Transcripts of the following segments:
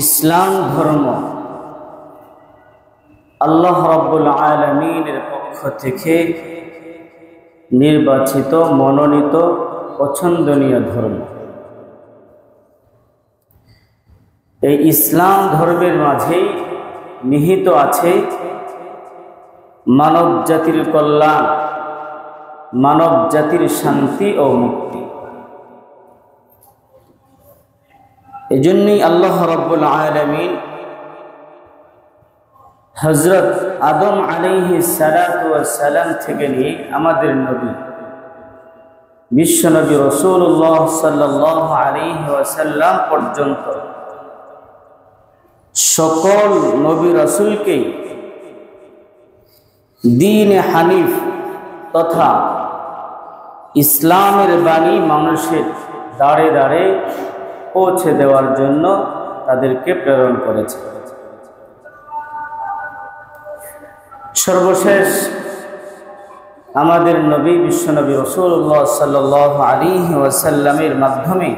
ইসলাম ধর্ম আল্লাহ রাব্বুল আলামিনের পক্ষ থেকে নির্বাচিত, মনোনীত, পছন্দনীয় ধর্ম। এই ইসলাম ধর্মের মাঝেই নিহিত আছে মানব জাতির কল্যাণ, মানব জাতির শান্তি ও মুক্তি। এজন্যই আল্লাহ রাব্বুল আলামিন হযরত আদম আলাইহিস সালাতু ওয়াস সালাম থেকে নিয়ে আমাদের নবী বিশ্বনবী রাসূলুল্লাহ সাল্লাল্লাহু আলাইহি ওয়াসাল্লাম পর্যন্ত সকল নবী রাসূলকে দ্বীনে হানিফ তথা ইসলামের বাণী মানুষের দাঁড়ে দাঁড়ে পৌঁছে দেওয়ার জন্য তাদেরকে প্রেরণ করেছে। সর্বশেষ আমাদের নবী বিশ্বনবী রাসূলুল্লাহ সাল্লাল্লাহু আলাইহি ওয়াসাল্লামের মাধ্যমে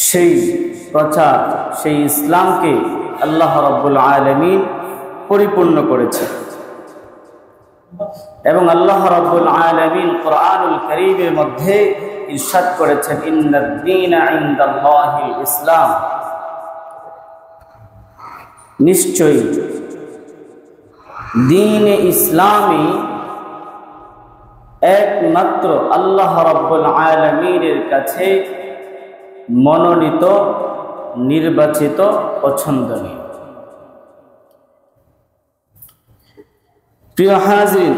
সেই প্রচার, সেই ইসলামকে আল্লাহ রাব্বুল আলামিন পরিপূর্ণ করেছে। এবং আল্লাহ রাব্বুল আলামিন কোরআনুল কারীমের মধ্যে ইরশাদ করেছেন, ইন্নাদ দীনা ইনদাল্লাহিল ইসলাম, নিশ্চয়ই দ্বীনে ইসলামই একমাত্র আল্লাহ রাব্বুল আলামিনের কাছে মনোনীত, নির্বাচিত, পছন্দনীয়। প্রিয় হাজির,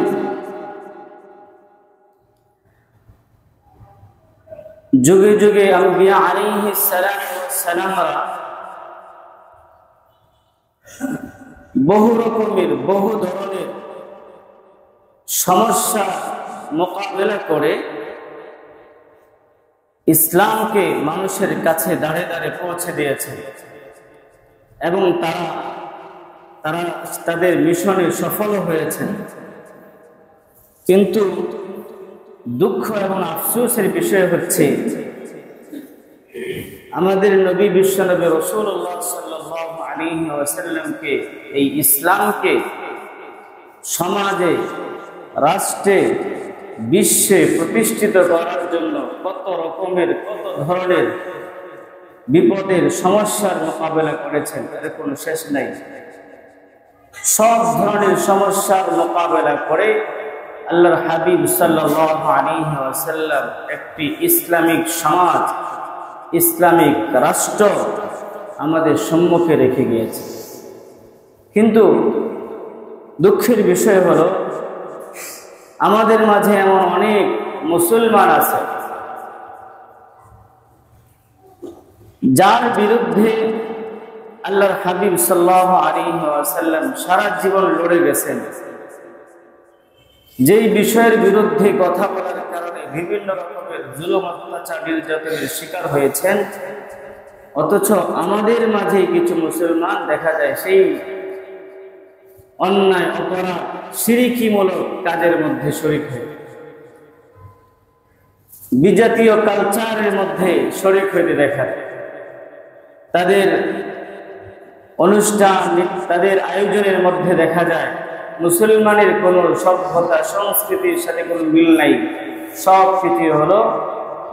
যুগে যুগে আম্বিয়া আলাইহিস সালামরা বহু রকমের, বহু ধরনের সমস্যা মোকাবেলা করে ইসলামকে মানুষের কাছে দাঁড়ে দাঁড়ে পৌঁছে দিয়েছে এবং তারা তাদের মিশনে সফল হয়েছেন। কিন্তু দুঃখ এবং আফসোসের বিষয় হচ্ছে, আমাদের নবী বিশ্বনবী রাসূলুল্লাহ সাল্লাল্লাহু আলাইহি ওয়াসাল্লামকে, এই ইসলামকে সমাজে, রাষ্ট্রে, বিশ্বে প্রতিষ্ঠিত করার জন্য কত রকমের, কত ধরনের বিপদের, সমস্যার মোকাবেলা করেছেন, তার কোনো শেষ নাই। সব ধরনের সমস্যার মোকাবেলা করে আল্লাহর হাবিব সাল্লাল্লাহু আলাইহি ওয়াসাল্লাম একটি ইসলামিক সমাজ, ইসলামিক রাষ্ট্র আমাদের সম্মুখে রেখে গিয়েছে। কিন্তু দুঃখের বিষয় হলো, আমাদের মাঝে এমন অনেক মুসলমান আছে যার বিরুদ্ধে আল্লাহর হাবিব সাল্লাল্লাহু আলাইহি ওয়াসাল্লাম সারা জীবন লড়ে গেছেন, যেই বিষয়ের বিরুদ্ধে কথা বলার কারণে বিভিন্ন রকমের জুলুম, অত্যাচার, নির্যাতনের শিকার হয়েছেন। অথচ আমাদের মাঝে কিছু মুসলমান দেখা যায় সেই অন্যায়, অপরাধ, শিরকিমূলক কাজের মধ্যে শরীক হয়ে, বিজাতীয় কালচারের মধ্যে শরীক হইতে দেখা যায়। তাদের অনুষ্ঠান, তাদের আয়োজনের মধ্যে দেখা যায় মুসলমানের কোনো সভ্যতা, সংস্কৃতির সাথে কোনো মিল নাই। সব কিছু হলো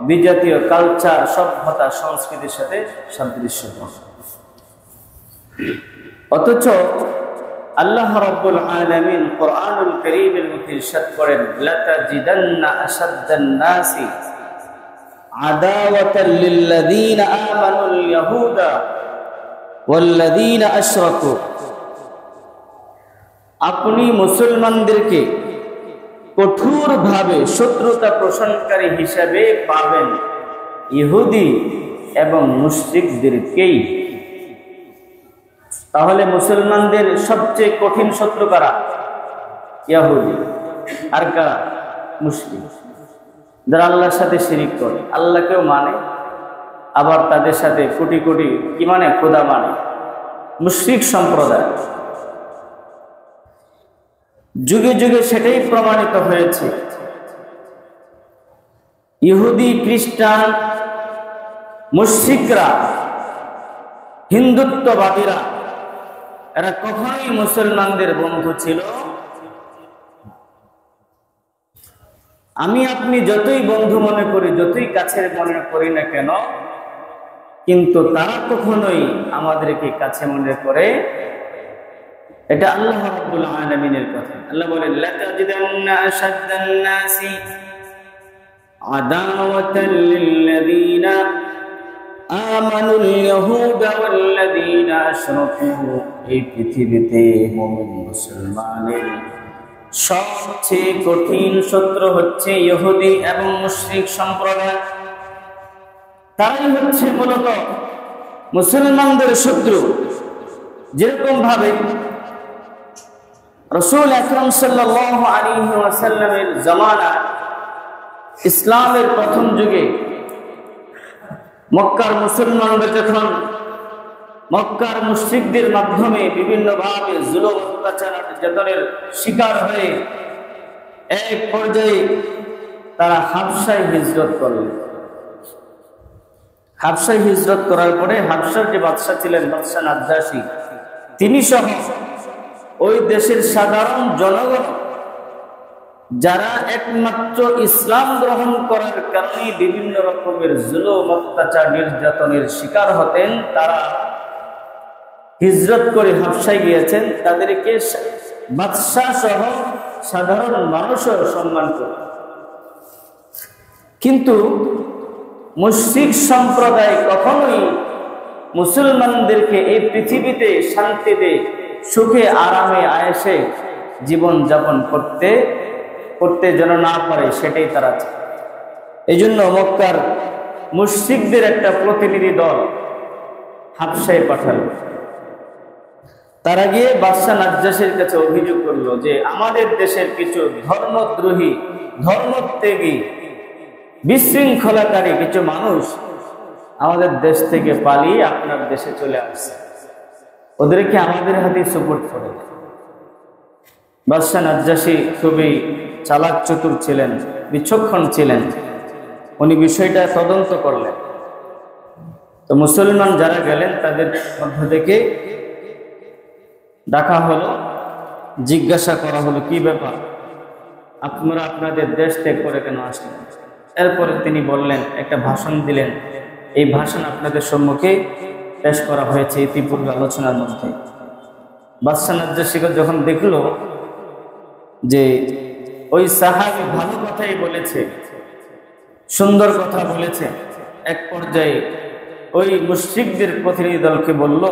বিজাতীয় কালচার, সভ্যতা, সংস্কৃতির সাথে সাদৃশ্যপূর্ণ। অথচ আল্লাহ রাব্বুল আলামিন কোরআনুল কারীমের মধ্যে ইরশাদ করেন, লাতাজিদান্না আশাদ্দান নাসি আদাওয়াতাল লিল্লাযীনা আমানুল ইয়াহুদা ওয়াল্লাযীনা আশরাকু, আপনি মুসলমানদেরকে কঠোরভাবে শত্রুতা পোষণকারী হিসাবে পাবেন ইহুদি এবং মুশরিকদেরকেই। তাহলে মুসলমানদের সবচেয়ে কঠিন শত্রু কারা? ইহুদি। আর কারা? মুশরিক, যারা আল্লাহর সাথে শিরিক করে, আল্লাহকেও মানে, আবার তাদের সাথে কোটি কোটি কি মানে, খোদা মানে, মুশরিক সম্প্রদায়। যুগে যুগে সেটাই প্রমাণিত হয়েছে। ইহুদি, খ্রিস্টান, মুশরিকরা হিন্দুত্ববাদীরা এরা কখনোই মুসলমানদের বন্ধু ছিল। আমি আপনি যতই বন্ধু মনে করি, যতই কাছের মনে করি না কেন, কিন্তু তারা কখনোই আমাদেরকে কাছে মনে করে। এটা আল্লাহ রাব্বুল আলামিনের কথা। আল্লাহ বলেন, লাতাজিদান্না আশাদ্দান নাসি আদাওয়াতাল লিল্লাযীনা আমানুল ইয়াহুদা ওয়াল্লাযীনা আশরাকু। এই পৃথিবীতে মুমিন মুসলমানের সবচেয়ে কঠিন শত্রু হচ্ছে ইহুদি এবং মুশরিক সম্প্রদায়। তারাই হচ্ছে মূলত মুসলমানদের শত্রু। যেরকম ভাবে রাসূল আকরাম সাল্লাল্লাহু আলাইহি ওয়াসাল্লামের জামানা, ইসলামের প্রথম যুগে মক্কার মুসলমানরা যখন মক্কার মুশরিকদের মাধ্যমে বিভিন্নভাবে জুলুম অত্যাচার নির্যাতনের শিকার হয়ে এক পর্যায়ে তারা হাবশায় হিজরত করলেন। হাবশায় হিজরত করার পরে হাবশার যে বাদশা ছিলেন, বাদশা নাজ্জাশী, তিনি সহ ওই দেশের সাধারণ জনগণ যারা একমাত্র ইসলাম গ্রহণ করার কারণে বিভিন্ন রকমের জুলুম অত্যাচার নির্যাতনের শিকার হতেন, তারা হিজরত করে হাবশায় গিয়েছেন। তাদেরকে বাদশা সহ সাধারণ মানুষও সম্মান করে। কিন্তু মুশরিক সম্প্রদায় কখনোই মুসলমানদেরকে এই পৃথিবীতে শান্তিতে সুখে আরামে আয়েশে জীবন যাপন করতে যেন না পারে, সেটাই তারা চায়। এই জন্য মক্কার মুশরিকদের একটা প্রতিনিধি দল হাবশায় পাঠালো। তারা গিয়ে বাদশা নাজ্জাশীর কাছে অভিযোগ করলো যে আমাদের দেশের কিছু ধর্মদ্রোহী, ধর্মত্যাগী, বিশৃঙ্খলাকারী কিছু মানুষ আমাদের দেশ থেকে পালিয়ে আপনার দেশে চলে আসছে, ওদেরকে আমাদের হাতে সুপুর্দ করে। বাদশা নাজ্জাশী খুবই চালাক চতুর ছিলেন, বিচক্ষণ ছিলেন। উনি বিষয়টা তদন্ত করলেন। তো মুসলমান যারা গেলেন তাদের মধ্য থেকে ডাকা হলো, জিজ্ঞাসা করা হলো, কি ব্যাপার, আপনারা আপনাদের দেশ ত্যাগ করে কেন আসলেন? এরপরে তিনি বললেন, একটা ভাষণ দিলেন। এই ভাষণ আপনাদের সম্মুখে পেশ করা হয়েছে ইতিপূর্বে আলোচনার মধ্যে। বাদশা নাজ্জাশী যখন দেখল যে ওই সাহাবী ভালো কথাই বলেছে, সুন্দর কথা বলেছে, এক পর্যায়ে ওই মুশরিকদের প্রতিনিধি দলকে বলল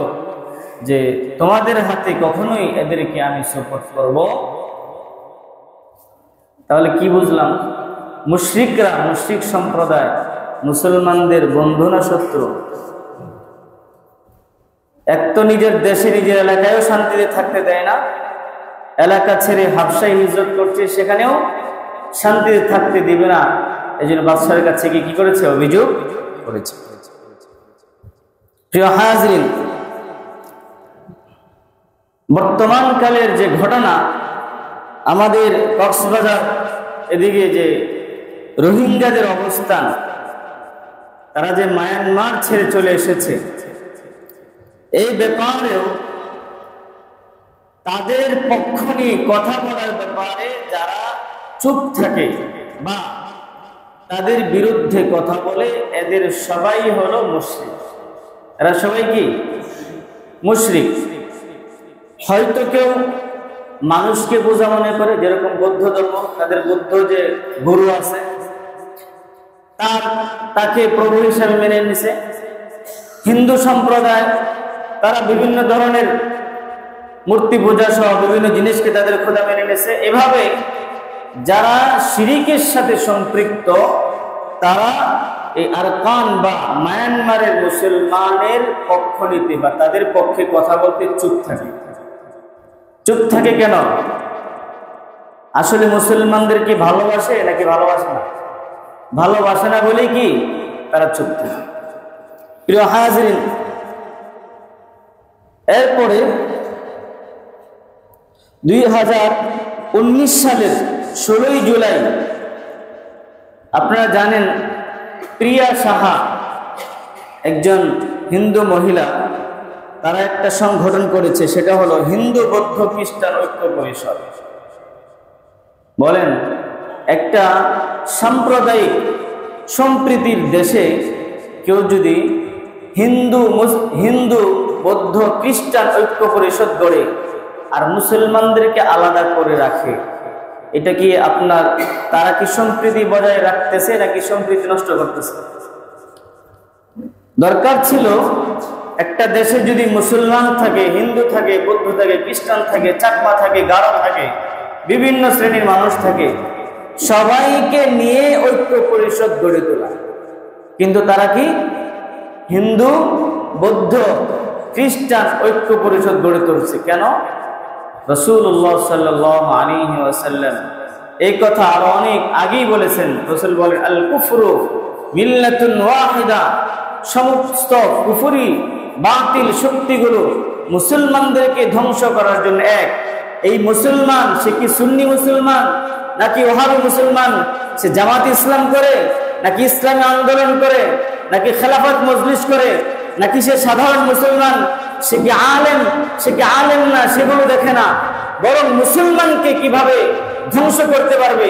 যে তোমাদের হাতে কখনোই এদেরকে আমি সুপুর্দ করব। তাহলে কি বুঝলাম? মুশরিকরা, মুশরিক সম্প্রদায় মুসলমানদের বন্ধু না শত্রু? এক তো নিজের দেশে নিজের এলাকায়ও শান্তিতে থাকতে দেয় না, এলাকা ছেড়ে হাবশায় হিজরত করছে, সেখানেও শান্তিতে থাকতে দিবে না। এই জন্য বাদশার কাছে কি করেছে? অভিযোগ করেছে। প্রিয় হাজরিন, বর্তমান কালের যে ঘটনা, আমাদের কক্সবাজার এদিকে যে রোহিঙ্গাদের অবস্থান, তারা যে মায়ানমার ছেড়ে চলে এসেছে, এই ব্যাপারেও তাদের পক্ষ নিয়ে কথা বলার ব্যাপারে যারা চুপ থাকে বা তাদের বিরুদ্ধে কথা বলে, এদের সবাই হলো মুশরিক। এরা সবাই কি? মুশরিক। হয়তো কেউ মানুষকে বোঝা মনে করে, যেরকম বৌদ্ধ ধর্ম, তাদের বৌদ্ধ যে গুরু আছে তাকে প্রভু হিসাবে মেনে নিছে। হিন্দু সম্প্রদায় তারা বিভিন্ন ধরনের মূর্তি পূজা সহ বিভিন্ন জিনিসকে তাদের খোদা মেনে নিছে। এভাবে যারা শিরিকের সাথে সম্পৃক্ত, তারা এই আরকান বা মায়ানমারের মুসলমানের পক্ষ নিতে বা তাদের পক্ষে কথা বলতে চুপ থাকে। চুপ থাকে কেন? আসলে মুসলমানদেরকে ভালোবাসে নাকি ভালোবাসে না? ভালোবাসে না বলে কি তারা চুপ থাকে। প্রিয় হাজরিন, এরপরে 2019 সালের 16ই জুলাই আপনারা জানেন, প্রিয়া সাহা একজন হিন্দু মহিলা, তারা একটা সংগঠন করেছে, সেটা হলো হিন্দু বৌদ্ধ খ্রিস্টান ঐক্য পরিষদ। বলেন, একটা সাম্প্রদায়িক সম্প্রীতির দেশে কেউ যদি হিন্দু বৌদ্ধ খ্রিস্টান ঐক্য পরিষদ গড়ে আর মুসলমানদেরকে আলাদা করে রাখে, এটা কি তারা কি সম্প্রীতি বজায় রাখতেছে নাকি সম্প্রীতি নষ্ট করতেছে? দরকার ছিল একটা দেশে যদি মুসলমান থাকে, হিন্দু থাকে, বৌদ্ধ থাকে, খ্রিস্টান থাকে, চাকমা থাকে, গারো থাকে, বিভিন্ন শ্রেণীর মানুষ থাকে, সবাইকে নিয়ে ঐক্য পরিষদ গড়ে তোলা। কিন্তু তারা কি হিন্দু বৌদ্ধ খ্রিস্টান ঐক্য পরিষদ গড়ে তুলছে কেন? রাসূলুল্লাহ সাল্লাল্লাহু আলাইহি ওয়াসাল্লাম এই কথা আরো অনেক আগেই বলেছেন। রাসূল বলেন, আল কুফরু মিল্লাতুন ওয়াহিদা, সমস্ত কুফরি বাতিল শক্তিগুলো মুসলমানদেরকে ধ্বংস করার জন্য এক। এই মুসলমান, সে কি সুন্নি মুসলমান নাকি ওহাবি মুসলমান, সে জামাত ইসলাম করে নাকি ইসলামী আন্দোলন করে নাকি খেলাফত মজলিস করে নাকি সে সাধারণ মুসলমান, সে কি আলেম না, সেগুলো দেখে না, বরং মুসলমানকে কিভাবে ধ্বংস করতে পারবে,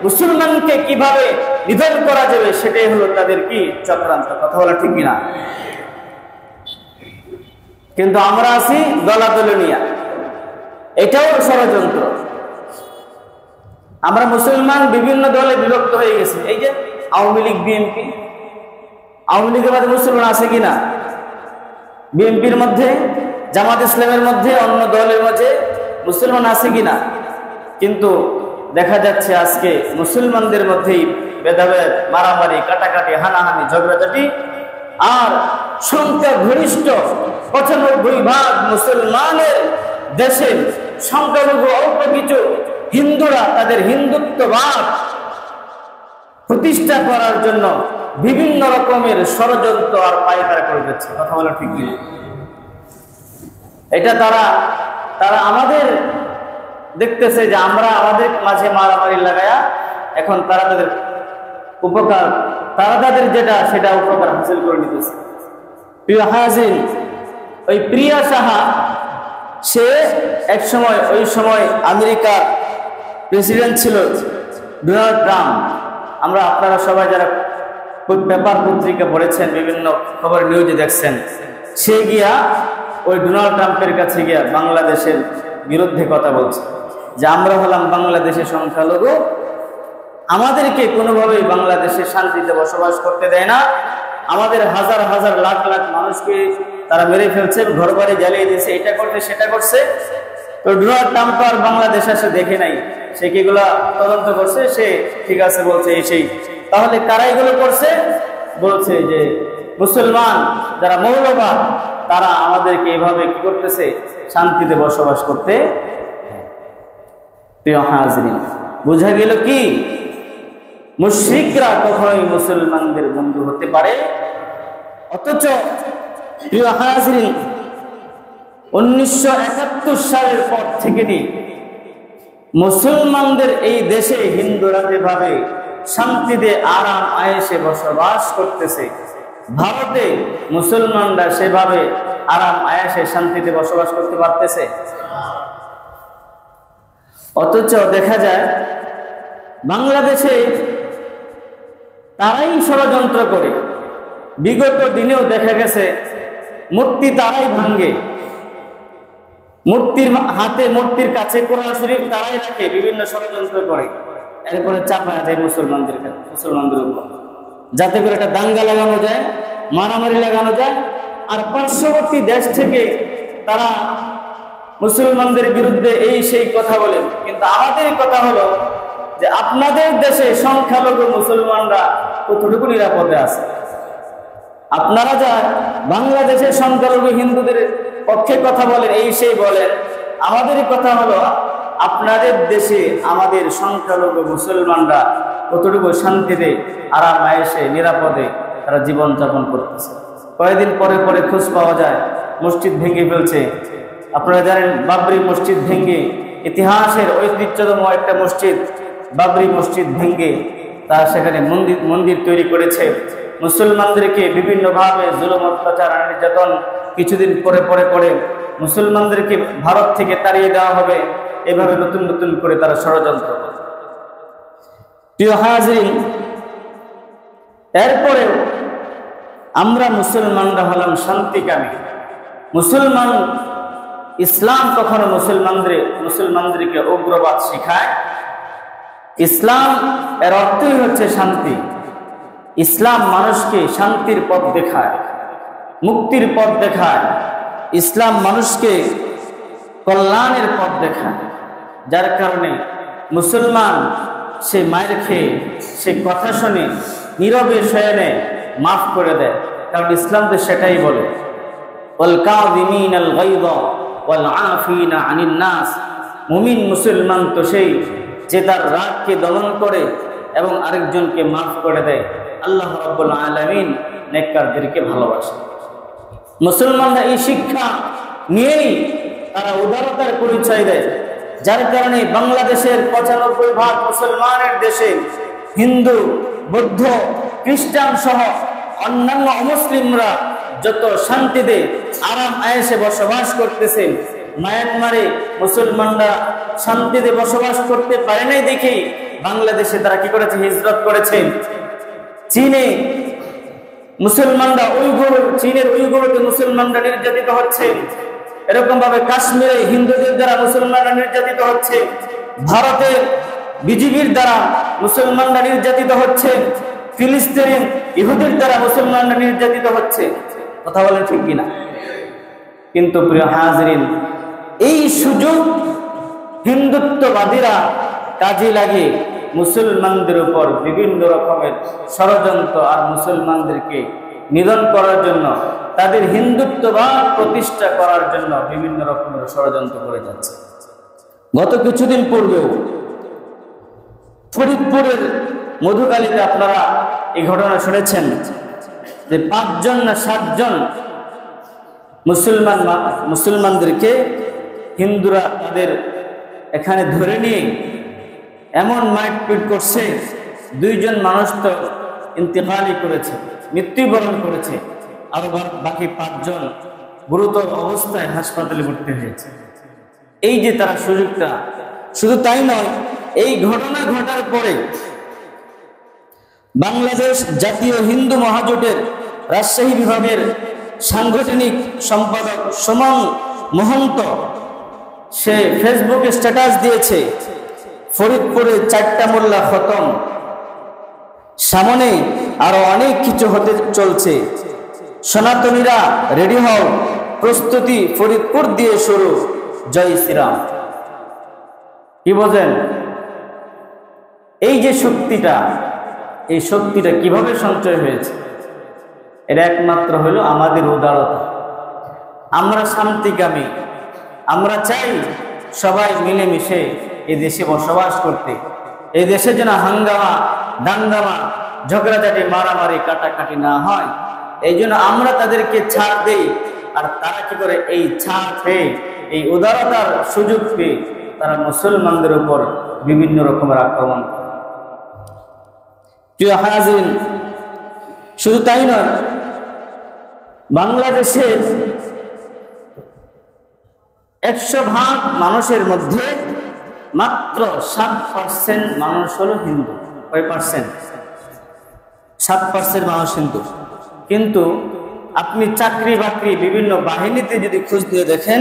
মুসলমানকে কিভাবে নিধন করা যাবে, সেটাই হলো তাদের কি চক্রান্ত। কথা বলা ঠিক কিনা? কিন্তু আমরা আছি দলাদলি নিয়া, এটাও ষড়যন্ত্র। আমরা মুসলমান বিভিন্ন দলে বিভক্ত হয়ে গেছি। এই যে আওয়ামী লীগ, বিএনপি, আওয়ামী লীগের মধ্যে মুসলমান আছে কিনা? বিএনপির মধ্যে, জামাত ইসলামের মধ্যে, অন্য দলের মধ্যে মুসলমান আছে কিনা? কিন্তু দেখা যাচ্ছে আজকে মুসলমানদের মধ্যেই ভেদাভেদ, মারামারি, কাটাকাটি, হানাহানি, ঝগড়াঝাটি। আর সংখ্যাগরিষ্ঠ ৯৫% মুসলমানের দেশে সংখ্যালঘু অল্প কিছু হিন্দুরা তাদের হিন্দুত্ববাদ প্রতিষ্ঠা করার জন্য বিভিন্ন রকমের ষড়যন্ত্র আর পায়তারা করে যাচ্ছে। কথা বলা ঠিক কিনা? এটা তারা আমাদের দেখতেছে যে আমরা আমাদের মাঝে মারামারি লাগায়া এখন তারা তাদের উপকার, তাদের যেটা সেটা উপকার হাসিল করে নিতেছে। প্রিয় হাজির, ওই প্রিয়া সাহা, সে এক সময়, ওই সময় আমেরিকার প্রেসিডেন্ট ছিল ডোনাল্ড ট্রাম্প। আপনারা সবাই যারা পেপার পত্রিকা পড়েছেন, বিভিন্ন খবর নিউজে দেখছেন, সে গিয়া ওই ডোনাল্ড ট্রাম্পের কাছে গিয়া বাংলাদেশের বিরুদ্ধে কথা বলছে যে আমরা হলাম বাংলাদেশের সংখ্যালঘু, আমাদেরকে কোনোভাবেই বাংলাদেশে শান্তিতে বসবাস করতে দেয় না, আমাদের হাজার হাজার লাখ লাখ মানুষকে তারা মেরে ফেলছে, ঘর বাড়ি জ্বালিয়ে দিয়েছে, এটা করছে সেটা করছে। তো ডোনাল্ড ট্রাম্প আর বাংলাদেশ আসে দেখে নাই, সে কিগুলা তদন্ত করছে, সে ঠিক আছে বলছে এই সেই। তাহলে কারা এগুলো করছে? বলছে যে মুসলমান যারা মৌলবাদ, তারা আমাদেরকে এভাবে কি করতেছে, শান্তিতে বসবাস করতে। প্রিয় হাজরিন, বোঝা গেল কি মুশরিকরা কখনোই মুসলমানদের বন্ধু হতে পারে। অথচ প্রিয় হাজরিন, 1971 সালের পর থেকে মুসলমানদের এই দেশে হিন্দুরা যেভাবে শান্তিতে আরাম আয়েশে বসবাস করতেছে, ভারতে মুসলমানরা সেভাবে আরাম আয়েশে শান্তিতে বসবাস করতে পারতেছে। অথচ দেখা যায় বাংলাদেশে তারাই ষড়যন্ত্র করে। বিগত দিনেও দেখা গেছে মূর্তি তারাই ভাঙ্গে, মূর্তির হাতে, মূর্তির কাছে কোরআন শরীফ তারাই রাখে, বিভিন্ন ষড়যন্ত্র করে, এরপরে চাপায় যায় মুসলমানদের উপর, যাতে করে একটা দাঙ্গা লাগানো যায়, মারামারি লাগানো যায়। আর পার্শ্ববর্তী দেশ থেকে তারা মুসলমানদের বিরুদ্ধে এই সেই কথা বলে। কিন্তু আমাদের কথা হলো যে আপনাদের দেশে সংখ্যালঘু মুসলমানরা কতটুকু নিরাপদে আছে? আপনারা যা বাংলাদেশের সংখ্যালঘু হিন্দুদের পক্ষে কথা বলেন, এই সেই বলেন, আমাদের কথা হলো আপনাদের দেশে আমাদের সংখ্যালঘু মুসলমানরা কতটুকু শান্তিতে আরাম আয়েশে নিরাপদে তারা জীবনযাপন করতেছে। কয়েকদিন পরে পরে খোঁজ পাওয়া যায় মসজিদ ভেঙে ফেলছে। আপনারা জানেন বাবরি মসজিদ ভেঙে, ইতিহাসের ঐতিহ্যতম একটা মসজিদ বাবরি মসজিদ ভেঙে তারা সেখানে মন্দির তৈরি করেছে। মুসলমানদেরকে বিভিন্নভাবে জুলুম, অত্যাচার, নির্যাতন কিছুদিন পরে পরে পরে মুসলমানদেরকে ভারত থেকে তাড়িয়ে দেওয়া হবে, এভাবে নতুন নতুন করে তারা ষড়যন্ত্র করে। প্রিয় হাজিরিন, এরপরেও আমরা মুসলমানরা হলাম শান্তিকামী মুসলমান। ইসলাম কখনো মুসলমানদেরকে উগ্রবাদ শেখায়? ইসলাম এর অর্থই হচ্ছে শান্তি। ইসলাম মানুষকে শান্তির পথ দেখায়, মুক্তির পথ দেখায়। ইসলাম মানুষকে কল্যাণের পথ দেখায়। যার কারণে মুসলমান সে মায়ের খেয়ে, সে কথা শুনে নীরবে শয়নে মাফ করে দেয়, কারণ ইসলাম তো সেটাই বলে, ওয়াল কাযিমিনাল গায়য ওয়াল আফিনা আনিন নাস। মুমিন মুসলমান তো সেই যে তার রাগকে দমন করে এবং আরেকজনকে মাফ করে দেয়। আল্লাহ রাব্বুল আলামিন নেককারদেরকে ভালোবাসে। মুসলমানরা এই শিক্ষা নিয়েই তারা উদারতার পরিচয় দেয়। যার কারণে বাংলাদেশের ৯৫% মুসলমানের দেশে হিন্দু, বৌদ্ধ, খ্রিস্টান সহ অন্যান্য অমুসলিমরা যত শান্তিতে আরাম আয়েশে বসবাস করতেছে, মায়ানমারে মুসলমানরা শান্তিতে বসবাস করতে পারে নাই দেখেই বাংলাদেশে তারা কি করেছে? হিজরত করেছে। চীনে মুসলমানরা চীনের উইগুরতে মুসলমানরা নির্যাতিত হচ্ছে। এরকম ভাবে কাশ্মীরে হিন্দুদের দ্বারা মুসলমানরা নির্যাতিত হচ্ছে। ভারতের বিজিবির দ্বারা মুসলমানরা নির্যাতিত হচ্ছে। ফিলিস্তিনি ইহুদির দ্বারা মুসলমানরা নির্যাতিত হচ্ছে। কথা বলেন ঠিক কিনা? কিন্তু প্রিয় হাজিরিন, এই সুযোগ হিন্দুত্ববাদীরা কাজে লাগিয়ে মুসলমানদের উপর বিভিন্ন রকমের ষড়যন্ত্র আর মুসলমানদেরকে নিধন করার জন্য, তাদের হিন্দুত্ববাদ প্রতিষ্ঠা করার জন্য বিভিন্ন রকমের ষড়যন্ত্র করে যাচ্ছে। গত কিছুদিন পূর্বেও ফরিদপুরের মধুকালীতে আপনারা এই ঘটনা শুনেছেন যে ৫ না ৭ জন মুসলমানদেরকে হিন্দুরা তাদের এখানে ধরে নিয়ে এমন মারপিট করছে, ২ জন মানুষ তো ইন্তেকালই করেছে, মৃত্যুবরণ করেছে, আর বাকি ৫ জন গুরুতর অবস্থায় হাসপাতালে ভর্তি হয়েছে। এই যে তারা সুযোগটা, শুধু তাই নয়, এই ঘটনা ঘটার পরে বাংলাদেশ জাতীয় হিন্দু মহাজোটের রাজশাহী বিভাগের সাংগঠনিক সম্পাদক সুমন মহন্ত সে ফেসবুকে স্ট্যাটাস দিয়েছে, ফরিদপুরে ৪টা মোল্লা খতম, সামনে আরো অনেক কিছু হতে চলছে, সনাতনীরা রেডি হও, প্রস্তুতি ফরিদপুর দিয়ে শুরু, জয় শ্রীরাম। কি বোঝেন? এই যে শক্তিটা, এই শক্তিটা কিভাবে সঞ্চয় হয়েছে? এটা একমাত্র হলো আমাদের উদারতা। আমরা শান্তিকামী, আমরা চাই সবাই মিলেমিশে এই দেশে বসবাস করতে। এই দেশে যেন হাঙ্গামা, দাঙ্গামা, ঝগড়াঝাটি, মারামারি, কাটাকাটি না হয়, এই জন্য আমরা তাদেরকে ছাড় দেই। আর তারা কি করে? এই ছাড় পেয়ে, এই উদারতার সুযোগ পেয়ে তারা মুসলমানদের উপর বিভিন্ন রকমের আক্রমণ করে। প্রিয় হাজিরিন, শুধু তাই নয়, বাংলাদেশের ১০০% মানুষের মধ্যে মাত্র ৭% মানুষ হলো হিন্দু। কয় পার্সেন্ট? ৭% মানুষ হিন্দু। কিন্তু আপনি চাকরি বাকরি বিভিন্ন বাহিনীতে যদি খোঁজ দিয়ে দেখেন,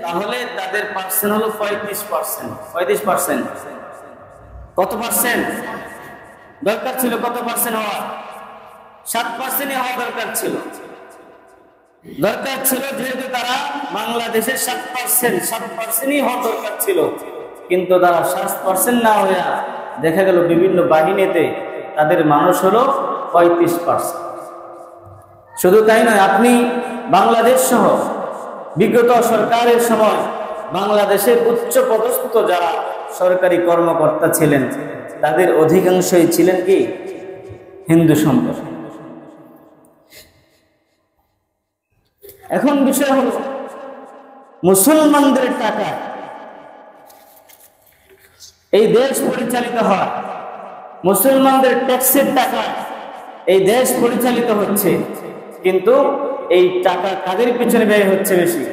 তাহলে তাদের পার্সেন্ট হলো ৩৫%। ৩৫%। কত পার্সেন্ট দরকার ছিল? কত পার্সেন্ট হওয়া? ৭% হওয়া দরকার ছিল। যেহেতু তারা বাংলাদেশের ৭%ই হওয়া দরকার ছিল, কিন্তু তারা 7% না হয়ে দেখা গেল বিভিন্ন বাহিনীতে তাদের মানুষ হলো ৩৫%। শুধু তাই নয়, আপনি বাংলাদেশ সহ বিগত সরকারের সময় বাংলাদেশের উচ্চ পদস্থ যারা সরকারি কর্মকর্তা ছিলেন, তাদের অধিকাংশই ছিলেন কি? হিন্দু সম্প্রদায়। এখন বিষয় হলো, মুসলমানদের টাকা এই দেশ পরিচালিত হয়, মুসলমানদের ট্যাক্সের টাকা এই দেশ পরিচালিত হচ্ছে, কিন্তু এই টাকা কাদের পিছনে ব্যয় হচ্ছে বেশি?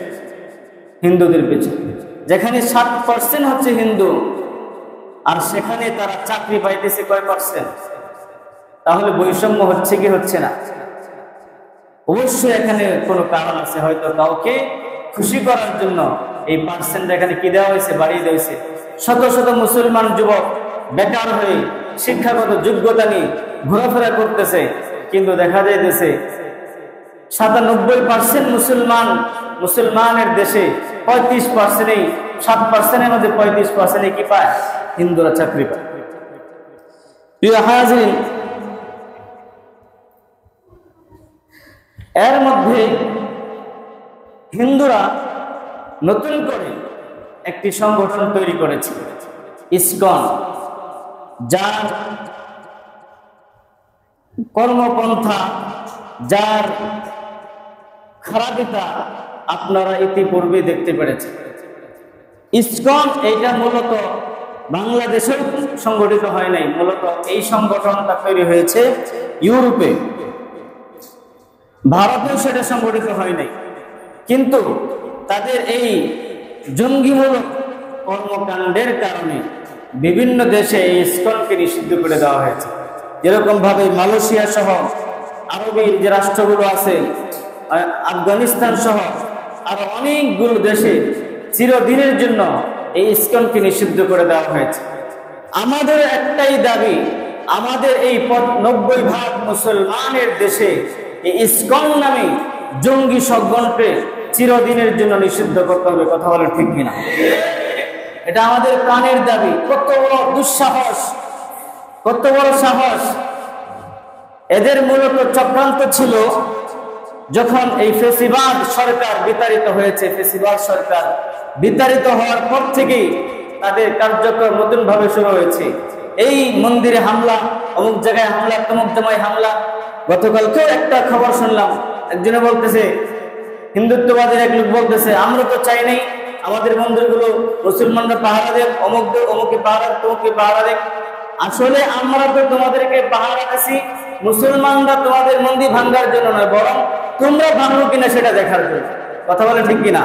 হিন্দুদের পিছনে। যেখানে 7% হচ্ছে হিন্দু, আর সেখানে তারা চাকরি পাইতেছে কয় পার্সেন্ট? তাহলে বৈষম্য হচ্ছে কি হচ্ছে না? অবশ্যই এখানে কোনো কারণ আছে, হয়তো কাউকে খুশি করার জন্য এই পার্সেন্ট এখানে কি দেওয়া হয়েছে, বাড়িয়ে দেওয়া হয়েছে। শত শত মুসলমান যুবক বেকার হয়ে শিক্ষাগত যোগ্যতা নিয়ে ঘোরাফেরা করতেছে, কিন্তু দেখা যাইতেছে 97% মুসলমানের দেশে 35%, 7%-এর মধ্যে 35% কি পায়? হিন্দুরা চাকরি পায়। প্রিয় হাজিরিন, এর মধ্যে হিন্দুরা নতুন করে একটি সংগঠন তৈরি করেছে, ইসকন, যার কর্মপন্থা, যার খারাপিতা আপনারা ইতিপূর্বে দেখতে পেরেছেন। ইসকন এইটা মূলত বাংলাদেশেও সংগঠিত হয় নাই, মূলত এই সংগঠনটা তৈরি হয়েছে ইউরোপে, ভারতেও সেটা সংগঠিত হয় নাই। কিন্তু তাদের এই জঙ্গিমূলক কর্মকাণ্ডের কারণে বিভিন্ন দেশে এই ইসকনকে নিষিদ্ধ করে দেওয়া হয়েছে। যেরকম ভাবে মালয়েশিয়া সহ আরবের যে রাষ্ট্রগুলো আছে, আফগানিস্তান সহ আরো অনেকগুলো দেশে চিরদিনের জন্য এই ইসকনকে নিষিদ্ধ করে দেওয়া হয়েছে। আমাদের একটাই দাবি, আমাদের এই 90% মুসলমানের দেশে এই ইসকন নামে জঙ্গি সংগঠনকে চিরদিনের জন্য নিষিদ্ধ করতে হবে। কথা বলে ঠিক কিনা? এটা আমাদের প্রাণের দাবি। কত বড় দুঃসাহস, কত বড় সাহস! এদের মূলত চক্রান্ত ছিল, যখন এই ফেসিবাদ সরকার বিতাড়িত হয়েছে, ফেসিবাদ সরকার বিতাড়িত হওয়ার পর থেকেই তাদের কার্যক্রম নতুন ভাবে শুরু হয়েছে। এই মন্দিরে হামলা, অমুক জায়গায় হামলা, তমুক জায়গায় হামলা। গতকালকেও একটা খবর শুনলাম, একজনে বলতেছে, হিন্দুত্ববাদের এক লোক বলতেছে, আমরা তো চাই নাই আমাদের মন্দিরগুলো মুসলমানরা পাহারা দেখ, অমুকে পাহারা, তমুকে পাহারা দেখ। আসলে আমরা তো তোমাদেরকে পাহারা দিছি মুসলমানরা তোমাদের মন্দির ভাঙ্গার জন্য নয়, বরং তোমরা ভাঙো কিনা সেটা দেখার জন্য। কথা বলে ঠিক কিনা?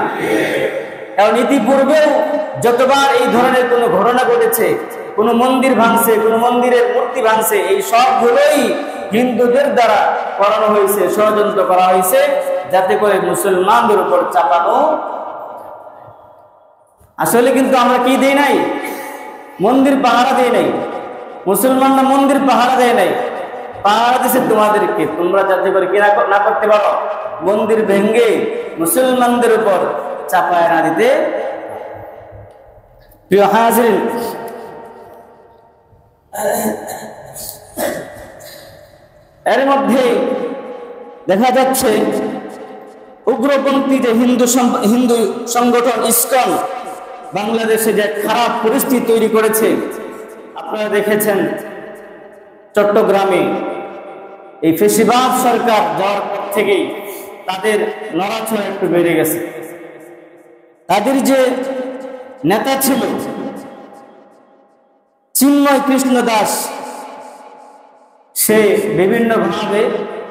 কারণ ইতিপূর্বেও যতবার এই ধরনের কোনো ঘটনা ঘটেছে, কোনো মন্দির ভাঙছে, কোনো মন্দিরের মূর্তি ভাঙছে, এই সবগুলোই হিন্দুদের দ্বারা করানো হয়েছে, ষড়যন্ত্র করা হয়েছে, যাতে করে মুসলমানদের উপর চাপানো। আসলে কিন্তু আমরা কি দেই নাই? মন্দির পাহারা দেই নাই, মুসলমানরা মন্দির পাহারা দেয় নাই, পাহারা দিছে তোমাদেরকে, তোমরা যাতে করে কি না করতে পারো, মন্দির ভেঙ্গে মুসলমানদের উপর চাপায় না দিতে। প্রিয় হাজিরিন, এর মধ্যে দেখা যাচ্ছে উগ্রপন্থী যে হিন্দু সংগঠন ইসকন বাংলাদেশে যে খারাপ পরিস্থিতি তৈরি করেছে, আপনারা দেখেছেন চট্টগ্রামে এই ফেসিবাদ সরকার যাওয়ার পর থেকেই তাদের নড়াচড়া একটু বেড়ে গেছে। তাদের যে নেতা ছিল চিন্ময় কৃষ্ণ দাস, সে বিভিন্নভাবে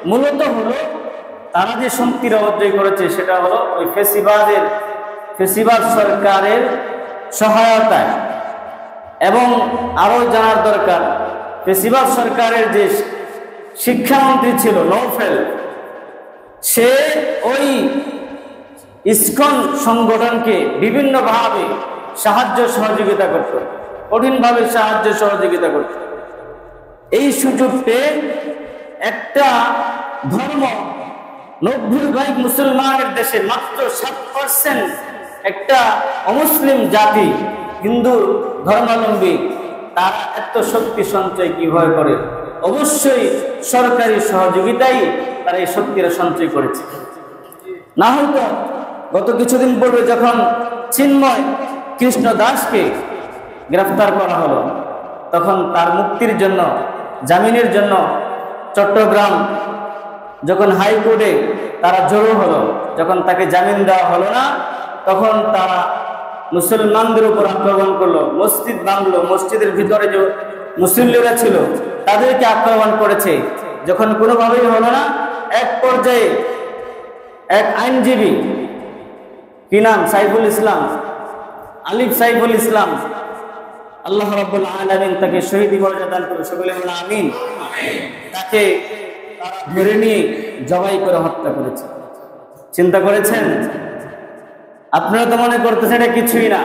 মূলত হলো তারা যে শক্তির অবজয় করেছে, সেটা হলো ওই ফেসিবাদ সরকারের সহায়তায়। এবং আরো জানার দরকার, ফেসিবাদ সরকারের যে শিক্ষামন্ত্রী ছিল নৌফেল, সে ওই ইসকন সংগঠনকে বিভিন্নভাবে সাহায্য সহযোগিতা করত, কঠিনভাবে সাহায্য সহযোগিতা করত। এই সুযোগ পেয়ে একটা ধর্ম 90% মুসলমানের দেশে মাত্র 7% একটা অমুসলিম জাতি, হিন্দু ধর্মাবলম্বী, তারা এত শক্তি সঞ্চয় কিভাবে করে? অবশ্যই সরকারি সহযোগিতাই তারা এই শক্তিরা সঞ্চয় করেছে। না হয়তো গত কিছুদিন পূর্বে যখন চিন্ময় কৃষ্ণ দাসকে গ্রেফতার করা হলো, তখন তার মুক্তির জন্য, জামিনের জন্য চট্টগ্রাম যখন হাইকোর্টে তারা জড়ো হলো, যখন তাকে জামিন দেওয়া হলো না, তখন তারা মুসলমানদের উপর আক্রমণ করলো, মসজিদ ভাঙলো, মসজিদের ভিতরে যে মুসল্লিরা ছিল তাদেরকে আক্রমণ করেছে। যখন কোনোভাবেই হলো না, এক পর্যায়ে এক আইনজীবী, কি নাম, সাইফুল ইসলাম, আলিফ সাইফুল ইসলাম, আল্লাহ রাব্বুল আলামিন তাকে শহীদ মর্যাদা দান করুন, সকলে বলুন আমিন। তাকে ধরে নিয়ে জবাই করে হত্যা করেছে। চিন্তা করেছেন? আপনারা তো মনে করতেছেন এটা কিছুই না,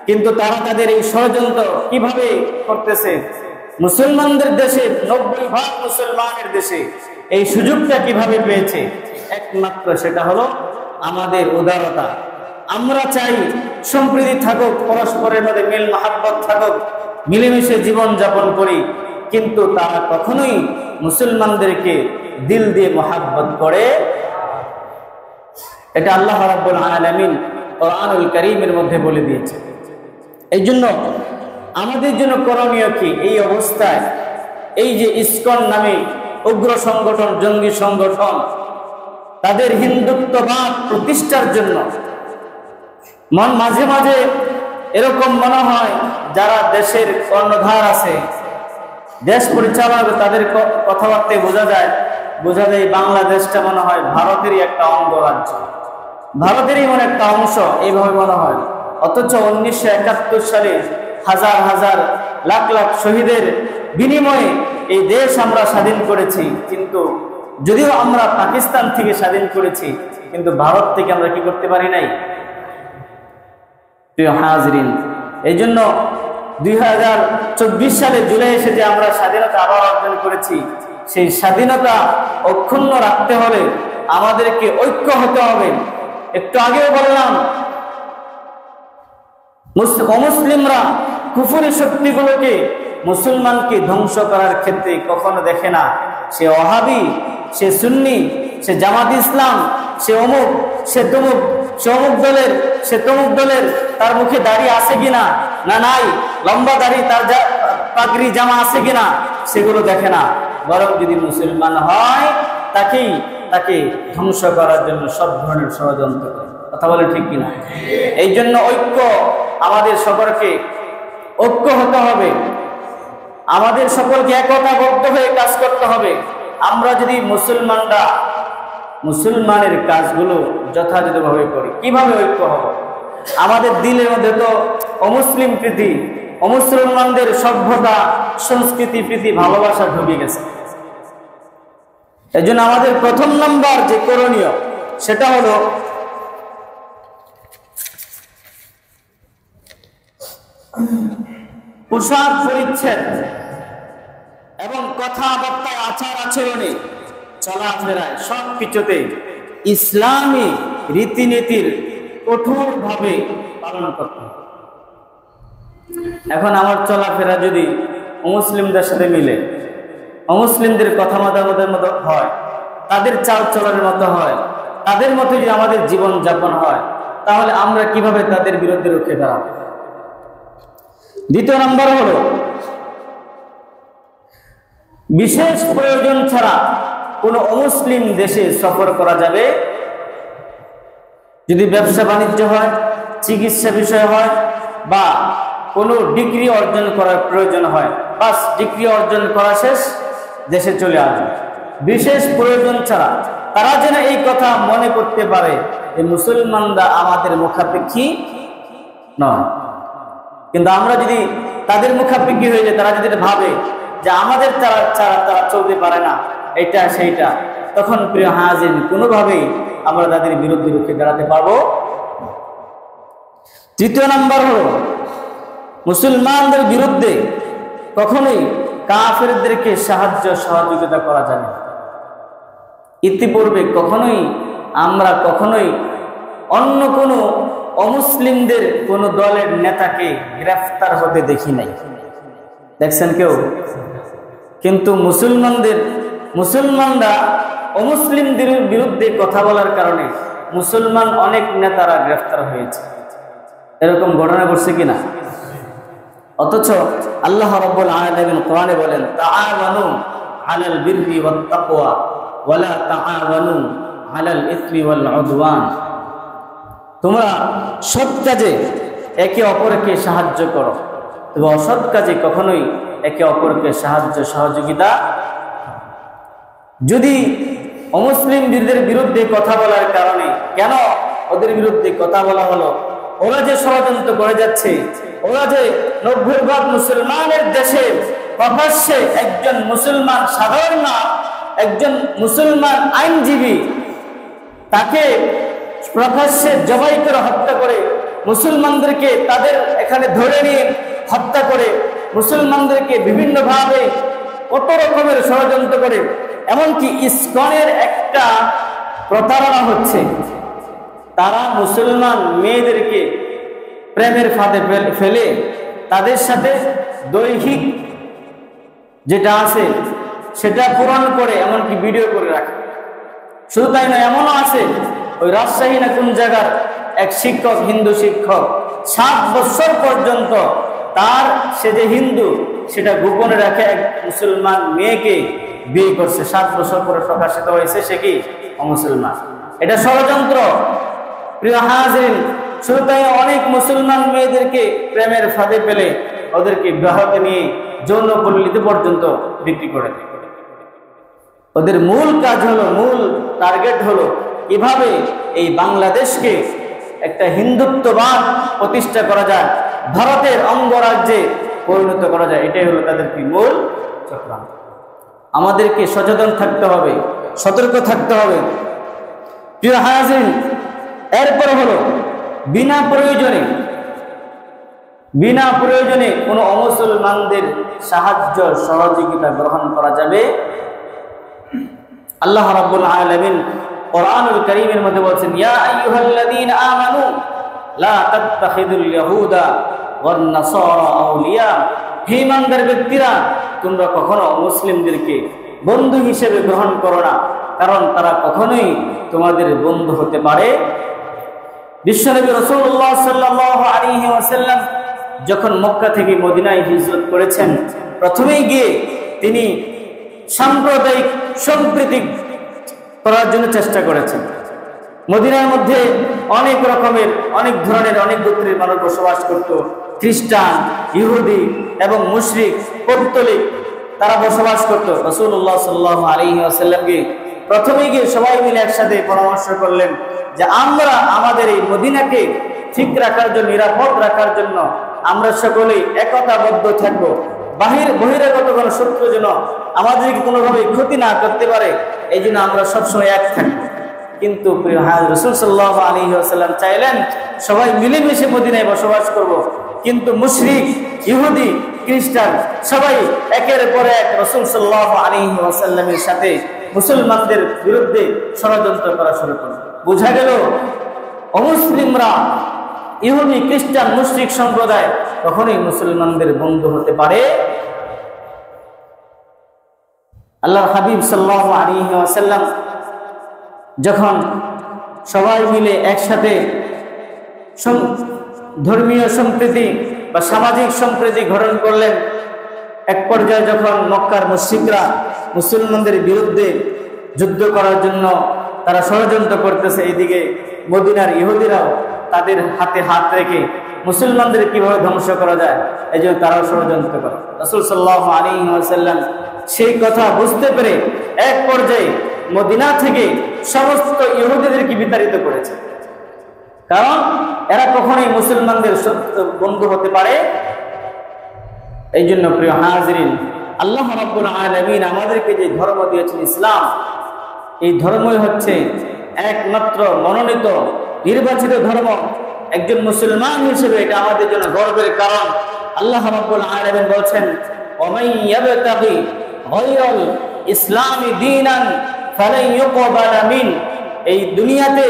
কিন্তু তারা তাদের এই ষড়যন্ত্র কিভাবে করতেছে, মুসলমানদের দেশে, 90% মুসলমানের দেশে এই সুযোগটা কিভাবে পেয়েছে? একমাত্র সেটা হলো আমাদের উদারতা। আমরা চাই সম্প্রীতি থাকুক, পরস্পরের মধ্যে মিল মহাব্বত থাকুক, মিলেমিশে জীবন যাপন করি, কিন্তু তারা কখনোই মুসলমানদেরকে দিল দিয়ে মহাব্বত করে। এটা আল্লাহ রাব্বুল আলামিন কোরআনুল কারীমের মধ্যে বলে দিয়েছে। এই জন্য আমাদের জন্য করণীয় কি? এই অবস্থায় এই যে ইসকন নামে উগ্র সংগঠন, জঙ্গি সংগঠন, তাদের হিন্দুত্ববাদ প্রতিষ্ঠার জন্য মাঝে মাঝে এরকম মনে হয় যারা দেশের কর্ণধার আছে, দেশ পরিচালনা, তাদের কথাবার্তায় বোঝা যায় বাংলাদেশটা মনে হয় ভারতেরই একটা অঙ্গরাজ্য, ভারতেরই মনে একটা অংশ, এইভাবে মনে হয়। অথচ 1971 সালে হাজার হাজার লাখ লাখ শহীদের বিনিময়ে এই দেশ আমরা স্বাধীন করেছি। কিন্তু যদিও আমরা পাকিস্তান থেকে স্বাধীন করেছি, কিন্তু ভারত থেকে আমরা কি করতে পারি নাই? প্রিয় হাজরিন, এই জন্য 2024 সালে জুলাই এসে যে আমরা স্বাধীনতা আবার অর্জন করেছি, সেই স্বাধীনতা অক্ষুণ্ণ রাখতে হলে আমাদেরকে ঐক্য হতে হবে। একটু আগেও বললাম, অমুসলিমরা কুফরি শক্তিগুলোকে মুসলমানকে ধ্বংস করার ক্ষেত্রে কখনো দেখে না। সে ওয়াহাবি, সে সুন্নি, সে জামাত ইসলাম, সে অমুক, সে তমুক, সে অমুক দলের, সে তমুক দলের, তার মুখে দাড়ি আছে কিনা, না নাই, লম্বা দাড়ি, তার পাগড়ি জামা আছে কিনা, সেগুলো দেখে না। বরং যদি মুসলমান হয় তাকে ধ্বংস করার জন্য সব ধরনের ষড়যন্ত্র করে। কথা বলে ঠিক কিনা? এই জন্য ঐক্য, আমাদের সকলকে ঐক্য হতে হবে, আমাদের সকলকে একতাবদ্ধ হয়ে কাজ করতে হবে। আমরা যদি মুসলমানের কাজগুলো যথাযথভাবে করি, কিভাবে ঐক্য হবে? আমাদের দিলের মধ্যে তো অমুসলিম প্রীতি, অমুসলমানদের সভ্যতা, সংস্কৃতি প্রীতি, ভালোবাসা ঢুকে গেছে। এই জন্য আমাদের প্রথম নাম্বার যে করণীয়, সেটা হলো পোশাক পরিচ্ছদ এবং কথাবার্তায়, আচার আচরণে, চলাফেরায়, সব কিছুতে ইসলামী রীতিনীতির কঠোরভাবে পালন করতে হবে। এখন আমার চলাফেরা যদি অমুসলিমদের সাথে মিলে, অমুসলিমদের কথা মতামতের মতো হয়, তাদের চাল চলনের মতো হয়, তাদের মতো যদি আমাদের জীবন যাপন হয়, তাহলে আমরা কিভাবে তাদের বিরুদ্ধে রুখে দাঁড়াবো? দ্বিতীয় নম্বর হলো, বিশেষ প্রয়োজন ছাড়া কোনো অমুসলিম দেশে সফর করা যাবে। যদি ব্যবসা বাণিজ্য হয়, চিকিৎসা বিষয় হয়, বা কোনো ডিগ্রি অর্জন করার প্রয়োজন হয়, বাস ডিগ্রি অর্জন করা শেষ, দেশে চলে আসবে। বিশেষ প্রয়োজন ছাড়া তারা যেন এই কথা মনে করতে পারে যে মুসলমানরা আমাদের মুখাপেক্ষী নয়। কিন্তু আমরা যদি তাদের মুখাপেক্ষী হয়ে যায়, তারা যদি ভাবে যে আমাদের ছাড়া তারা চলতে পারে না, এটা সেইটা, তখন প্রিয় হাজির, কোনোভাবেই আমরা তাদের বিরুদ্ধে রুখে দাঁড়াতে পারবো। তৃতীয় নাম্বার হলো, মুসলমানদের বিরুদ্ধে কখনোই কাফেরদেরকে সাহায্য সহযোগিতা করা যাবে না। ইতিপূর্বে আমরা কখনোই অন্য কোনো অমুসলিমদের কোনো দলের নেতাকে গ্রেফতার হতে দেখি নাই। দেখছেন কেউ? কিন্তু মুসলমানরা অমুসলিমদের বিরুদ্ধে কথা বলার কারণে মুসলমান অনেক নেতারা গ্রেফতার হয়েছে। এরকম ঘটনা ঘটছে কিনা? অথচ আল্লাহ রাব্বুল আলামিন কোরআনে বলেন, তাআওয়ানু আলাল বিররি ওয়াত তাকওয়া ওয়ালা তাআওয়ানু আলাল ইসমি ওয়াল উদওয়ান। তোমরা সৎ কাজে একে অপরকে সাহায্য করো, তবে অসৎ কাজে কখনোই একে অপরকে সাহায্য সহযোগিতা। যদি অমুসলিমদের বিরুদ্ধে কথা বলার কারণে কেন ওদের বিরুদ্ধে কথা বলা হলো? ওরা যে ষড়যন্ত্র করে যাচ্ছে, ওরা যে 90% মুসলমানের দেশে প্রকাশ্যে একজন মুসলমান সাধারণ না, একজন মুসলমান আইনজীবী তাকে প্রকাশ্যে জবাই করে হত্যা করে, মুসলমানদেরকে তাদের এখানে ধরে নিয়ে হত্যা করে, মুসলমানদেরকে বিভিন্নভাবে কত রকমের ষড়যন্ত্র করে, এমনকি ইসকনের একটা প্রতারণা হচ্ছে। তারা মুসলমান মেয়েদেরকে প্রেমের ফাঁদে ফেলে তাদের সাথে দৈহিক যেটা আছে সেটা পূরণ করে, এমনকি ভিডিও করে রাখে। শুধু তাই নয়, এমনও আছে ওই রাজশাহী না কোন জায়গার এক শিক্ষক, হিন্দু শিক্ষক, 7 বছর পর্যন্ত সে যে হিন্দু সেটা গোপনে রাখে এক মুসলমান মেয়েকে বিয়ে করছে। 7 বছর পরে প্রকাশিত হয়েছে সে কি অমুসলমান। এটা ষড়যন্ত্র। প্রিয় হাজিরিন, শুধু তাই অনেক মুসলমান মেয়েদেরকে প্রেমের ফাঁদে ফেলে ওদেরকে বিবাহতে নিয়ে যৌন পল্লীতে পর্যন্ত বিক্রি করে দেয়। ওদের মূল কাজ হলো, মূল টার্গেট হলো কিভাবে এই বাংলাদেশকে একটা হিন্দুত্ববাদ প্রতিষ্ঠা করা যায়, ভারতের অঙ্গরাজ্যে পরিণত করা যায়। এটাই হলো তাদের কি মূল চক্রান্ত। আমাদেরকে সচেতন থাকতে হবে, সতর্ক থাকতে হবে। প্রিয় হাজিরিন, এরপর হলো বিনা প্রয়োজনে কোনো অমুসলমানদের সাহায্য সহযোগিতা গ্রহণ করা যাবে। আল্লাহ রাব্বুল আলামিন কোরআনুল কারীমের মধ্যে বলেছেন, ইয়া আইয়ুহাল্লাযীনা আমানু লা তাত্তাখিযুল ইয়াহুদা ওয়ান নাসারা আউলিয়া। হে ঈমানদার ব্যক্তিরা, তোমরা কখনো মুসলিমদেরকে বন্ধু হিসেবে গ্রহণ করো না, কারণ তারা কখনোই তোমাদের বন্ধু হতে পারে। বিশ্বনবী রাসূলুল্লাহ সাল্লাল্লাহু আলাইহি ওয়াসাল্লাম যখন মক্কা থেকে মদিনায় হিজরত করেছেন, প্রথমেই গিয়ে তিনি সাম্প্রদায়িক সম্প্রীতি করার জন্য চেষ্টা করেছেন। মদিনার মধ্যে অনেক রকমের, অনেক ধরনের, অনেক গোত্রের মানুষ বসবাস করত। খ্রিস্টান, ইহুদি এবং মুশরিক, পৌত্তলিক তারা বসবাস করত। রাসূলুল্লাহ সাল্লাল্লাহু আলাইহি ওয়াসাল্লামকে প্রথমেই গিয়ে সবাই মিলে একসাথে পরামর্শ করলেন যে আমরা আমাদের এই মদিনাকে ঠিক রাখার জন্য, নিরাপদ রাখার জন্য আমরা সকলেই একতাবদ্ধ থাকবো। বহিরাগত কোনো শত্রু যেন আমাদেরকে কোনোভাবে ক্ষতি না করতে পারে, এই জন্য আমরা সবসময় এক থাকবো। কিন্তু রাসূল সাল্লাল্লাহু আলাইহি ওয়াসাল্লাম চাইলেন সবাই মিলেমিশে মদিনায় বসবাস করব, কিন্তু মুশরিক, ইহুদি, খ্রিস্টান সবাই একের পর এক রাসূল সাল্লাল্লাহু আলাইহি ওয়াসাল্লামের সাথে মুসলমানদের বিরুদ্ধে ষড়যন্ত্র করা শুরু করল। বোঝা গেল অমুসলিমরা, ইহুদি, খ্রিস্টান, মুশরিক সম্প্রদায় কখনোই মুসলমানদের বন্ধু হতে পারে। আল্লাহর হাবিব সাল্লাল্লাহু আলাইহি ওয়াসাল্লাম যখন সবাই মিলে একসাথে ধর্মীয় সম্প্রীতি বা সামাজিক সম্প্রীতি গঠন করলেন, এক পর্যায়ে যখন মক্কার মুশরিকরা মুসলমানদের বিরুদ্ধে যুদ্ধ করার জন্য তারা ষড়যন্ত্র করতেছে, এইদিকে মদিনার ইহুদিরাও তাদের হাতে হাত রেখে মুসলমানদের কিভাবে ধ্বংস করা যায় এই জন্য তারাও ষড়যন্ত্র করে। রাসূল সাল্লাল্লাহু আলাইহি ওয়াসাল্লাম সেই কথা বুঝতে পেরে এক পর্যায়ে মদিনা থেকে সমস্ত ইহুদিদেরকে বিতাড়িত করেছে, কারণ এরা কখনোই মুসলমানদের বন্ধু হতে পারে। এই জন্য প্রিয় হাজিরিন, আল্লাহ রাব্বুল আলামিন আমাদেরকে যে ধর্ম দিয়েছেন ইসলাম, এই ধর্মই হচ্ছে একমাত্র মনোনীত নির্বাচিত ধর্ম। একজন মুসলমান হিসেবে এটা আমাদের জন্য গর্বের কারণ। আল্লাহ রাব্বুল আলামিন বলছেন, ওয়ামান ইয়াবতাগি গায়রাল ইসলামি দীনান ফালান ইউকবালা মিন। এই দুনিয়াতে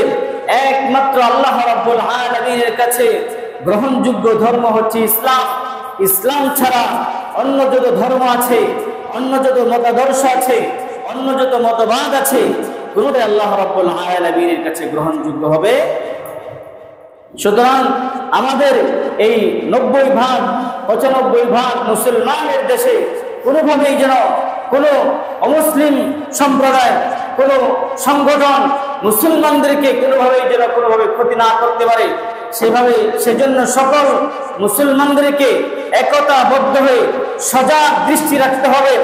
একমাত্র আল্লাহ রাব্বুল আলামিনের কাছে গ্রহণযোগ্য ধর্ম হচ্ছে ইসলাম। ইসলাম ছাড়া অন্য যত ধর্ম আছে, অন্য যত মতাদর্শ আছে, অন্য যত মতবাদ আছে, কোনটাই আল্লাহ রাব্বুল আলামিনের কাছে গ্রহণযোগ্য হবে। সুতরাং আমাদের এই 90-95% মুসলমানের দেশে কোনোভাবেই যেন কোনো অমুসলিম সম্প্রদায়, কোনো সংগঠন মুসলমানদেরকে কোনোভাবেই যেন কোনোভাবে ক্ষতি না করতে পারে, সেজন্য সকল মুসলমানদেরকে একতাবদ্ধ হয়ে সজাগ দৃষ্টি রাখতে হবে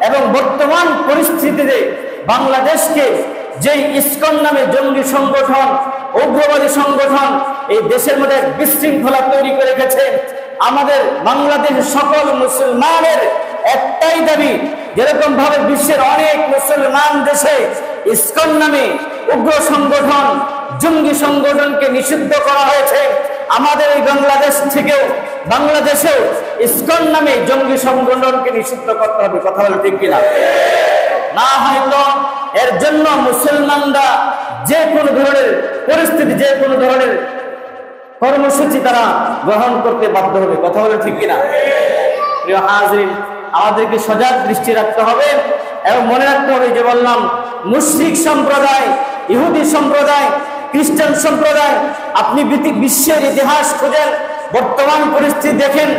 এবং বর্তমান পরিস্থিতিতে বাংলাদেশকে যে ইসকন নামে জঙ্গি সংগঠন, উগ্রবাদী সংগঠন এই দেশের মধ্যে বিশৃঙ্খলা তৈরি করে গেছে। আমাদের বাংলাদেশের সকল মুসলমানের একটাই দাবি, যেরকম ভাবে বিশ্বের অনেক মুসলমান দেশে ইসকন নামে উগ্র সংগঠন, জঙ্গি সংগঠনকে নিষিদ্ধ করা হয়েছে, আমাদের এই বাংলাদেশেও ইসকন নামে জঙ্গি সংগঠনকে নিষিদ্ধ করতে হবে। কথা বলে ঠিক কিনা? না হয়তো এর জন্য মুসলমানরা যে কোনো ধরনের পরিস্থিতি, যে কোনো ধরনের কর্মসূচি তারা গ্রহণ করতে বাধ্য হবে। কথা বলে ঠিক কিনা? প্রিয় হাজরিন, আমাদেরকে সজাগ দৃষ্টি রাখতে হবে এবং মনে রাখতে হবে যে বললাম, মুশরিক সম্প্রদায়, ইহুদি সম্প্রদায়, খ্রিস্টান সম্প্রদায়, আপনি বিশ্বের ইতিহাস খোঁজেন, বর্তমান পরিস্থিতি দেখেন,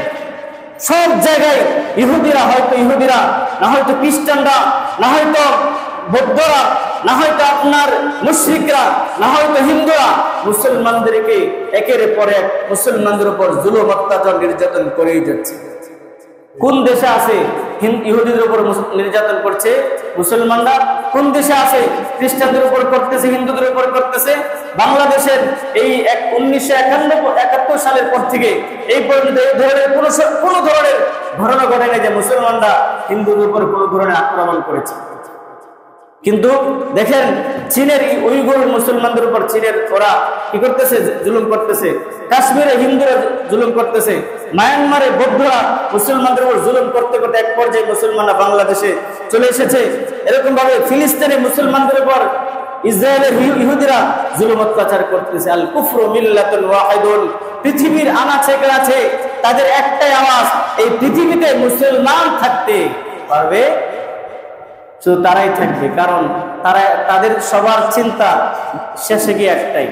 সব জায়গায় ইহুদিরা, না হয়তো খ্রিস্টানরা, না হয়তো বৌদ্ধরা, না হয়তো আপনার মুশরিকরা, না হয়তো হিন্দুরা মুসলমানদেরকে একের পর এক মুসলমানদের উপর জুলুম, অত্যাচার, নির্যাতন করেই যাচ্ছে। কোন দেশে আছে ইহুদিদের উপর নির্যাতন করছে মুসলমানরা? কোন দেশে আছে খ্রিস্টানদের উপর করতেছে, হিন্দুদের উপর করতেছে? বাংলাদেশের এই 1971 সালের পর থেকে এই পর্যন্ত এই ধরনের কোনো ধরনের ঘটনা ঘটে নাই যে মুসলমানরা হিন্দুদের উপর কোনো ধরনের আক্রমণ করেছে। কিন্তু দেখেন, চীনের উইগুর মুসলমানদের উপর ওরা কি করতেছে? জুলুম করতেছে। কাশ্মীরে হিন্দুরা জুলুম করতেছে। মায়ানমারে বৌদ্ধরা মুসলমানদের উপর জুলুম করতে করতে এক পর্যায়ে মুসলমানরা বাংলাদেশে চলে এসেছে। এরকম ভাবে ফিলিস্তিনে মুসলমানদের উপর ইসরায়েলের ইহুদিরা জুলুম অত্যাচার করতেছে। আল কুফরু মিল্লাতুন ওয়াহিদুন, পৃথিবীর আনাচে কানাচে তাদের একটাই আওয়াজ, এই পৃথিবীতে মুসলমান থাকতে পারবে, শুধু তারাই থাকবে। কারণ তাদের সবার চিন্তা শেষে গিয়ে একটাই,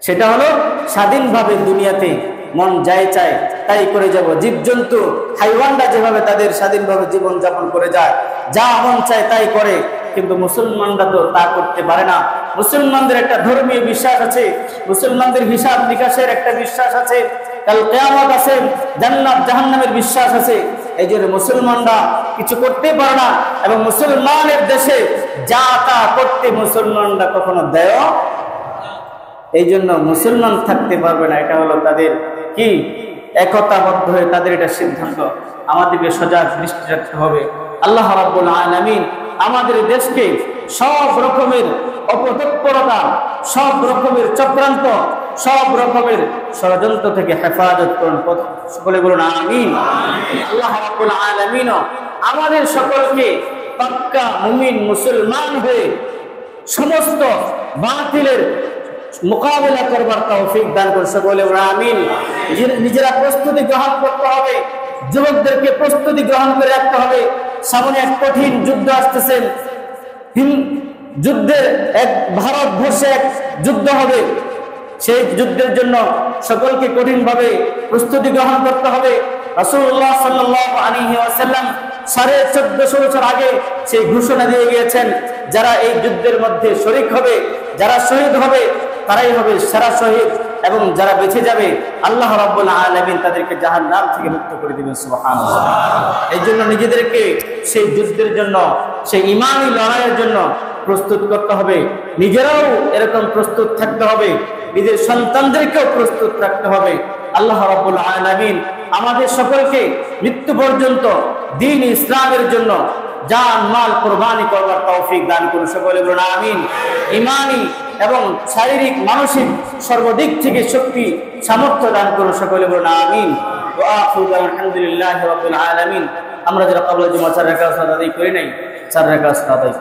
সেটা হলো স্বাধীনভাবে দুনিয়াতে মন যাই চায় তাই করে যাব। জীবজন্তু, হাইওয়ানরা যেভাবে তাদের স্বাধীনভাবে জীবন যাপন করে যায়, যা মন চায় তাই করে, কিন্তু মুসলমানরা তো তা করতে পারে না। মুসলমানদের একটা ধর্মীয় বিশ্বাস আছে, মুসলমানদের হিসাব নিকাশের একটা বিশ্বাস আছে, কাল কিয়ামত আছে, জান্নাত জাহান্নামের বিশ্বাস আছে। এই জন্য মুসলমানরা কিছু করতে পারে না, এবং মুসলমানের দেশে যা তা করতে মুসলমানরা কখনো দেয়। এই জন্য মুসলমান থাকতে পারবে না, এটা হলো তাদের কি একতাবদ্ধ হয়ে তাদের এটা সিদ্ধান্ত। আমাদেরকে সজাগ দৃষ্টি রাখতে হবে। আল্লাহ রাব্বুল আলামিন আমাদের দেশকে সব রকমের অপতৎপরতা, সব রকমের চক্রান্ত, সব রকমের ষড়যন্ত্র থেকে হেফাজত করুন। সকলে বলুন আমিন। আল্লাহ রাব্বুল আলামিন আমাদের সকলকে পাক্কা মুমিন মুসলমান হয়ে সমস্ত বাতিলের মোকাবেলা করবার তৌফিক দান করুন। সকলে বলুন আমিন। নিজেরা প্রস্তুতি গ্রহণ করতে হবে, যুবকদেরকে প্রস্তুতি গ্রহণ করে রাখতে হবে। সামনে এক কঠিন যুদ্ধ আসতেছেন, যুদ্ধের ভারতবর্ষে এক যুদ্ধ হবে। সেই যুদ্ধের জন্য সকলকে কঠিনভাবে প্রস্তুতি গ্রহণ করতে হবে। রাসূলুল্লাহ সাল্লাল্লাহু আলাইহি ওয়াসাল্লাম 1450 বছর আগে সেই ঘোষণা দিয়ে গিয়েছেন, যারা এই যুদ্ধের মধ্যে শরীক হবে, যারা শহীদ হবে, তারাই হবে সেরা শহীদ, এবং যারা বেঁচে যাবে আল্লাহ রাব্বুল আলামিন তাদেরকে জাহান্নাম থেকে মুক্ত করে দিবেন। সুবহানাল্লাহ। এই জন্য নিজেদেরকে সেই যুদ্ধের জন্য, সেই ঈমানী লড়াইয়ের জন্য প্রস্তুত করতে হবে। নিজেরাও এরকম প্রস্তুত থাকতে হবে, নিজের সন্তানদেরকেও প্রস্তুত রাখতে হবে। আল্লাহ রাব্বুল আলামিন আমাদের সকলকে মৃত্যু পর্যন্ত দ্বীন ইসলামের জন্য জান মাল কুরবানি করবার তৌফিক দান করুন। সকলে বলুন আমিন। ঈমানী এবং শারীরিক মানসিক সর্বদিক থেকে শক্তি সামর্থ্য দান করুন। সকলে বলুন আমিন। ওয়া আখিরু আলহামদুলিল্লাহি রাব্বিল আলামিন। আমরা যারা ক্বাবলা জুমা 4 রাকাত আদায় করি নাই, 4 রাকাত আদায়